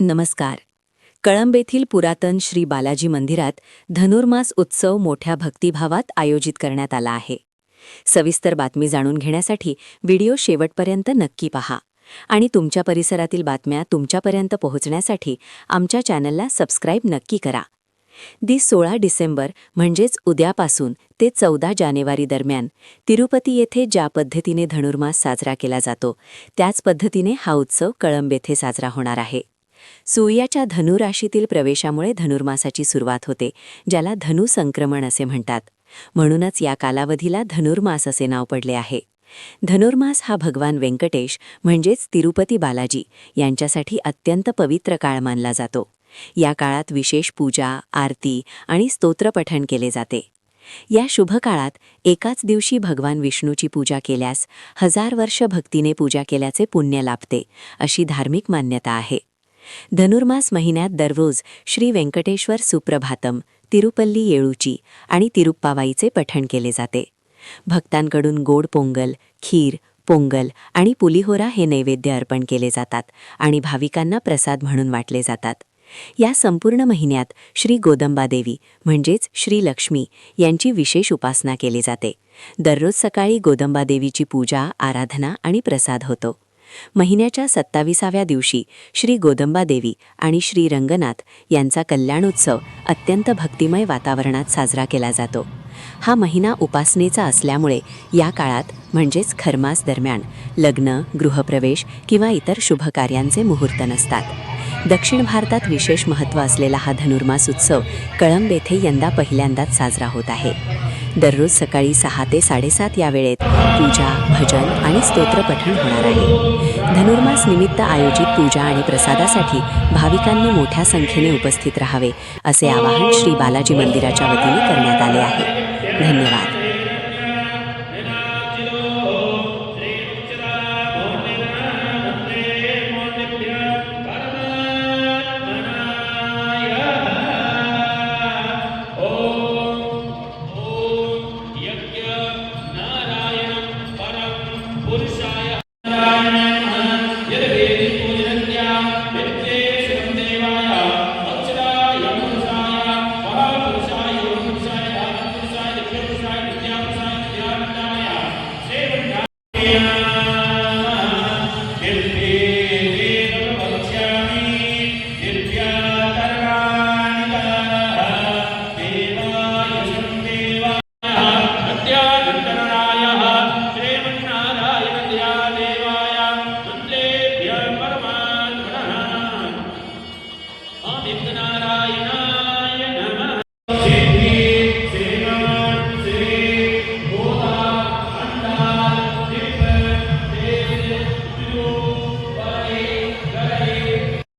नमस्कार. कळंब येथील पुरातन श्री बालाजी मंदिरात धनुर्मास उत्सव मोठ्या भक्तिभावात आयोजित करण्यात आला आहे. सविस्तर बातमी जाणून घेण्यासाठी व्हिडिओ शेवटपर्यंत नक्की पहा आणि तुमच्या परिसरातील बातम्या तुमच्यापर्यंत पोहोचण्यासाठी आमच्या चॅनलला सबस्क्राईब नक्की करा. 16 डिसेंबर म्हणजेच उद्यापासून ते 14 जानेवारी दरम्यान तिरुपती येथे ज्या पद्धतीने धनुर्मास साजरा केला जातो त्याच पद्धतीने हा उत्सव कळंब येथे साजरा होणार आहे. सूर्याच्या धनुराशीतील प्रवेशामुळे धनुर्मासाची सुरुवात होते, ज्याला धनु संक्रमण असे म्हणतात. म्हणूनच या कालावधीला धनुर्मास असे नाव पडले आहे. धनुर्मास हा भगवान व्यंकटेश म्हणजेच तिरुपती बालाजी यांच्यासाठी अत्यंत पवित्र काळ मानला जातो. या काळात विशेष पूजा, आरती आणि स्तोत्रपठण केले जाते. या शुभ काळात एकाच दिवशी भगवान विष्णूची पूजा केल्यास 1000 वर्ष भक्तीने पूजा केल्याचे पुण्य लाभते, अशी धार्मिक मान्यता आहे. धनुर्मास महिन्यात दररोज श्री व्यंकटेश्वर सुप्रभातम, तिरुपल्ली येळूची आणि तिरुप्पावाईचे पठण केले जाते. भक्तांकडून गोड पोंगल, खीर, पोंगल आणि पुलिहोरा हे नैवेद्य अर्पण केले जातात आणि भाविकांना प्रसाद म्हणून वाटले जातात. या संपूर्ण महिन्यात श्री गोदंबादेवी म्हणजेच श्री लक्ष्मी यांची विशेष उपासना केली जाते. दररोज सकाळी गोदंबादेवीची पूजा, आराधना आणि प्रसाद होतो. महिन्याच्या 27व्या दिवशी श्री गोदंबादेवी आणि श्री रंगनाथ यांचा कल्याणोत्सव अत्यंत भक्तिमय वातावरणात साजरा केला जातो. हा महिना उपासनेचा असल्यामुळे या काळात म्हणजेच खरमास दरम्यान लग्न, गृहप्रवेश किंवा इतर शुभ कार्यांचे मुहूर्त नसतात. दक्षिण भारतात विशेष महत्त्व असलेला हा धनुर्मास उत्सव कळंब येथे यंदा पहिल्यांदाच साजरा होत आहे. दररोज सकाळी 6 ते 7:30 या वेळेत पूजा, भजन आणि स्तोत्रपठण होणार आहे. धनुर्मास निमित्त आयोजित पूजा आणि प्रसादासाठी भाविकांनी मोठ्या संख्येने उपस्थित राहावे, असे आवाहन श्री बालाजी मंदिराच्या वतीने करण्यात आले आहे. धन्यवाद.